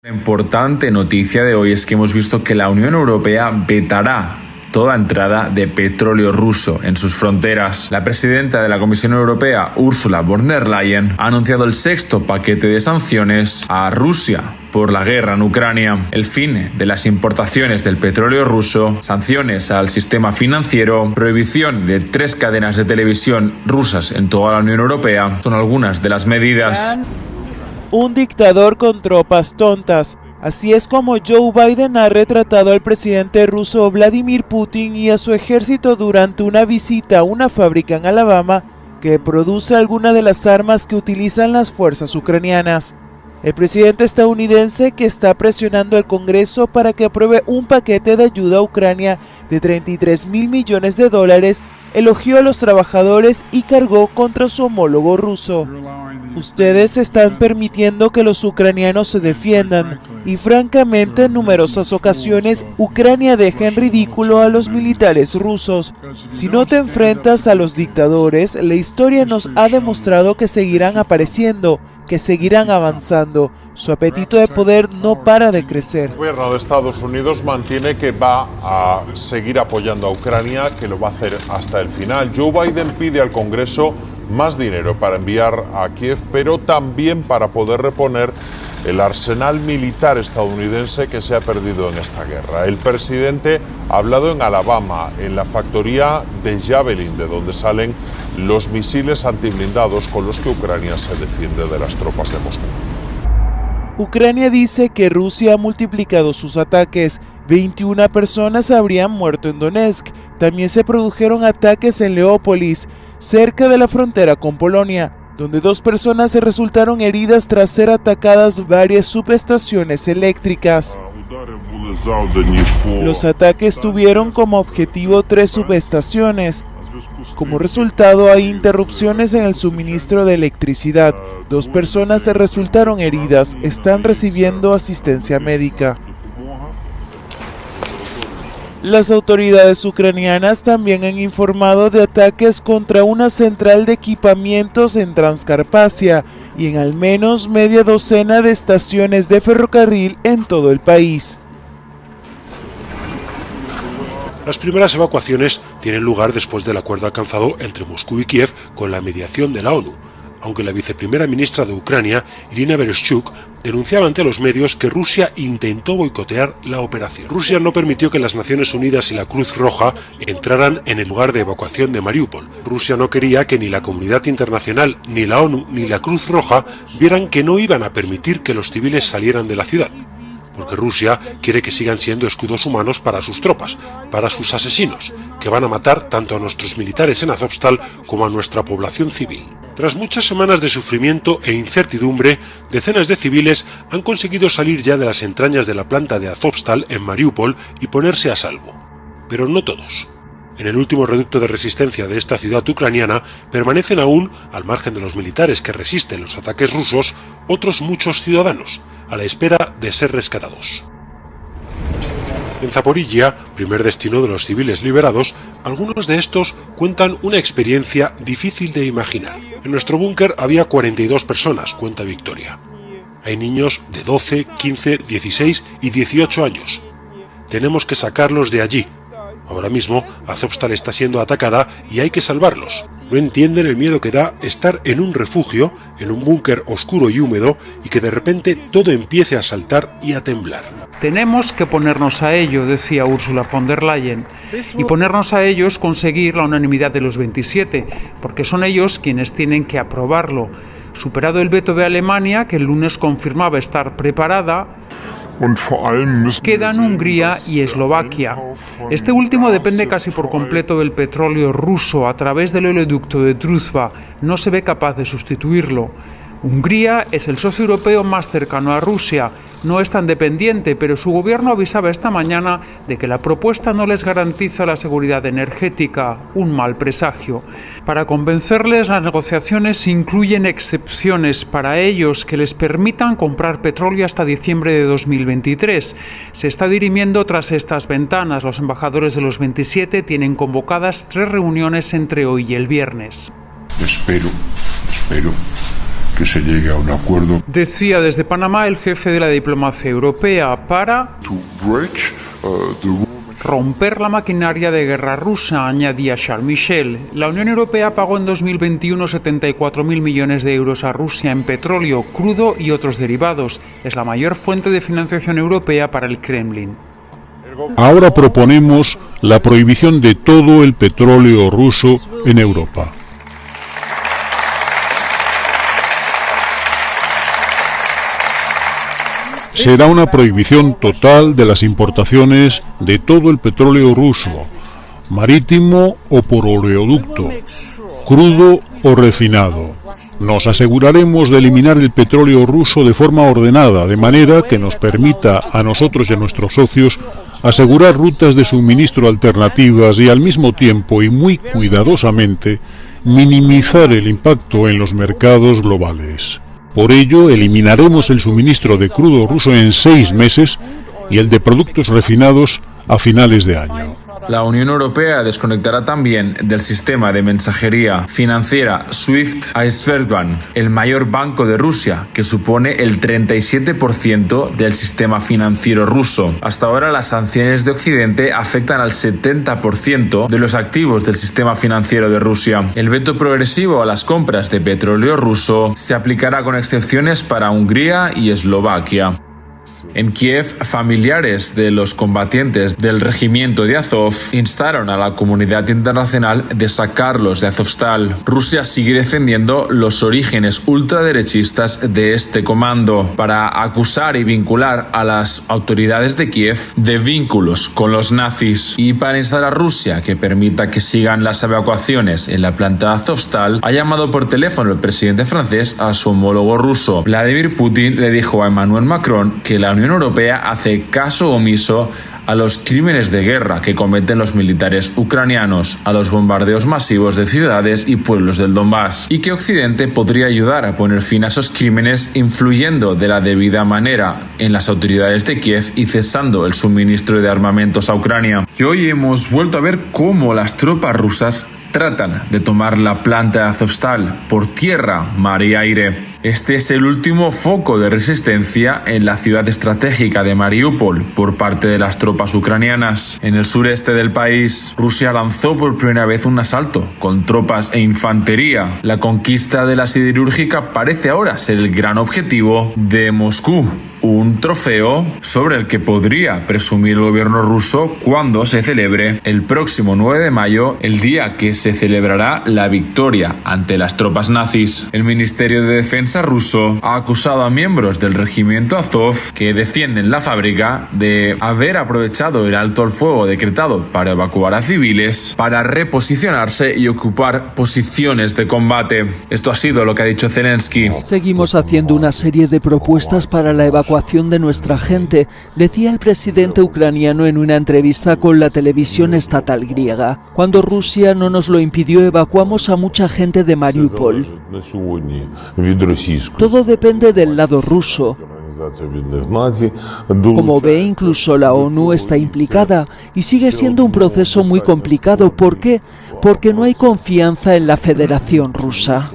La importante noticia de hoy es que hemos visto que la Unión Europea vetará toda entrada de petróleo ruso en sus fronteras. La presidenta de la Comisión Europea, Ursula von der Leyen, ha anunciado el sexto paquete de sanciones a Rusia por la guerra en Ucrania. El fin de las importaciones del petróleo ruso, sanciones al sistema financiero, prohibición de 3 cadenas de televisión rusas en toda la Unión Europea son algunas de las medidas. Un dictador con tropas tontas. Así es como Joe Biden ha retratado al presidente ruso Vladimir Putin y a su ejército durante una visita a una fábrica en Alabama que produce algunas de las armas que utilizan las fuerzas ucranianas. El presidente estadounidense, que está presionando al Congreso para que apruebe un paquete de ayuda a Ucrania de $33.000 millones, elogió a los trabajadores y cargó contra su homólogo ruso. Ustedes están permitiendo que los ucranianos se defiendan y francamente en numerosas ocasiones Ucrania deja en ridículo a los militares rusos. Si no te enfrentas a los dictadores, la historia nos ha demostrado que seguirán apareciendo, que seguirán avanzando. Su apetito de poder no para de crecer. El gobierno de Estados Unidos mantiene que va a seguir apoyando a Ucrania, que lo va a hacer hasta el final. Joe Biden pide al Congreso más dinero para enviar a Kiev, pero también para poder reponer el arsenal militar estadounidense que se ha perdido en esta guerra. El presidente ha hablado en Alabama, en la factoría de Javelin, de donde salen los misiles antiblindados con los que Ucrania se defiende de las tropas de Moscú. Ucrania dice que Rusia ha multiplicado sus ataques. 21 personas habrían muerto en Donetsk. También se produjeron ataques en Leópolis, cerca de la frontera con Polonia, donde 2 personas resultaron heridas tras ser atacadas varias subestaciones eléctricas. Los ataques tuvieron como objetivo 3 subestaciones. Como resultado, hay interrupciones en el suministro de electricidad. 2 personas resultaron heridas, están recibiendo asistencia médica. Las autoridades ucranianas también han informado de ataques contra una central de equipamientos en Transcarpacia y en al menos media docena de estaciones de ferrocarril en todo el país. Las primeras evacuaciones tienen lugar después del acuerdo alcanzado entre Moscú y Kiev con la mediación de la ONU, aunque la viceprimera ministra de Ucrania, Irina Vereshchuk, denunciaba ante los medios que Rusia intentó boicotear la operación. Rusia no permitió que las Naciones Unidas y la Cruz Roja entraran en el lugar de evacuación de Mariupol. Rusia no quería que ni la comunidad internacional, ni la ONU, ni la Cruz Roja vieran que no iban a permitir que los civiles salieran de la ciudad, porque Rusia quiere que sigan siendo escudos humanos para sus tropas, para sus asesinos, que van a matar tanto a nuestros militares en Azovstal como a nuestra población civil. Tras muchas semanas de sufrimiento e incertidumbre, decenas de civiles han conseguido salir ya de las entrañas de la planta de Azovstal en Mariupol y ponerse a salvo. Pero no todos. En el último reducto de resistencia de esta ciudad ucraniana permanecen aún, al margen de los militares que resisten los ataques rusos, otros muchos ciudadanos, a la espera de ser rescatados. En Zaporilla, primer destino de los civiles liberados, algunos de estos cuentan una experiencia difícil de imaginar. En nuestro búnker había 42 personas, cuenta Victoria. Hay niños de 12, 15, 16 y 18 años. Tenemos que sacarlos de allí. Ahora mismo, Azovstal está siendo atacada y hay que salvarlos. No entienden el miedo que da estar en un refugio, en un búnker oscuro y húmedo, y que de repente todo empiece a saltar y a temblar. Tenemos que ponernos a ello, decía Ursula von der Leyen, y ponernos a ello es conseguir la unanimidad de los 27, porque son ellos quienes tienen que aprobarlo. Superado el veto de Alemania, que el lunes confirmaba estar preparada, quedan Hungría y Eslovaquia. Este último depende casi por completo del petróleo ruso a través del oleoducto de Druzhba. No se ve capaz de sustituirlo. Hungría es el socio europeo más cercano a Rusia. No es tan dependiente, pero su gobierno avisaba esta mañana de que la propuesta no les garantiza la seguridad energética, un mal presagio. Para convencerles, las negociaciones incluyen excepciones para ellos que les permitan comprar petróleo hasta diciembre de 2023. Se está dirimiendo tras estas ventanas. Los embajadores de los 27 tienen convocadas 3 reuniones entre hoy y el viernes. Espero que se llegue a un acuerdo. Decía desde Panamá el jefe de la diplomacia europea para romper la maquinaria de guerra rusa, añadía Charles Michel. La Unión Europea pagó en 2021 74.000 millones de euros a Rusia en petróleo, crudo y otros derivados. Es la mayor fuente de financiación europea para el Kremlin. Ahora proponemos la prohibición de todo el petróleo ruso en Europa. Será una prohibición total de las importaciones de todo el petróleo ruso, marítimo o por oleoducto, crudo o refinado. Nos aseguraremos de eliminar el petróleo ruso de forma ordenada, de manera que nos permita a nosotros y a nuestros socios asegurar rutas de suministro alternativas y al mismo tiempo y muy cuidadosamente minimizar el impacto en los mercados globales. Por ello, eliminaremos el suministro de crudo ruso en 6 meses y el de productos refinados a finales de año. La Unión Europea desconectará también del sistema de mensajería financiera SWIFT a Sberbank, el mayor banco de Rusia, que supone el 37% del sistema financiero ruso. Hasta ahora las sanciones de Occidente afectan al 70% de los activos del sistema financiero de Rusia. El veto progresivo a las compras de petróleo ruso se aplicará con excepciones para Hungría y Eslovaquia. En Kiev, familiares de los combatientes del regimiento de Azov instaron a la comunidad internacional de sacarlos de Azovstal. Rusia sigue defendiendo los orígenes ultraderechistas de este comando para acusar y vincular a las autoridades de Kiev de vínculos con los nazis. Y para instar a Rusia que permita que sigan las evacuaciones en la planta de Azovstal, ha llamado por teléfono el presidente francés a su homólogo ruso. Vladimir Putin le dijo a Emmanuel Macron que la Unión Europea hace caso omiso a los crímenes de guerra que cometen los militares ucranianos, a los bombardeos masivos de ciudades y pueblos del Donbass, y que Occidente podría ayudar a poner fin a esos crímenes influyendo de la debida manera en las autoridades de Kiev y cesando el suministro de armamentos a Ucrania. Y hoy hemos vuelto a ver cómo las tropas rusas tratan de tomar la planta de Azovstal por tierra, mar y aire. Este es el último foco de resistencia en la ciudad estratégica de Mariupol por parte de las tropas ucranianas. En el sureste del país, Rusia lanzó por primera vez un asalto con tropas e infantería. La conquista de la siderúrgica parece ahora ser el gran objetivo de Moscú. Un trofeo sobre el que podría presumir el gobierno ruso cuando se celebre el próximo 9 de mayo, el día que se celebrará la victoria ante las tropas nazis. El Ministerio de Defensa ruso ha acusado a miembros del regimiento Azov que defienden la fábrica de haber aprovechado el alto al fuego decretado para evacuar a civiles para reposicionarse y ocupar posiciones de combate. Esto ha sido lo que ha dicho Zelensky. Seguimos haciendo una serie de propuestas para la evacuación de nuestra gente, decía el presidente ucraniano en una entrevista con la televisión estatal griega. Cuando Rusia no nos lo impidió, evacuamos a mucha gente de Mariupol. Todo depende del lado ruso. Como ve, incluso la ONU está implicada y sigue siendo un proceso muy complicado. ¿Por qué? Porque no hay confianza en la Federación Rusa.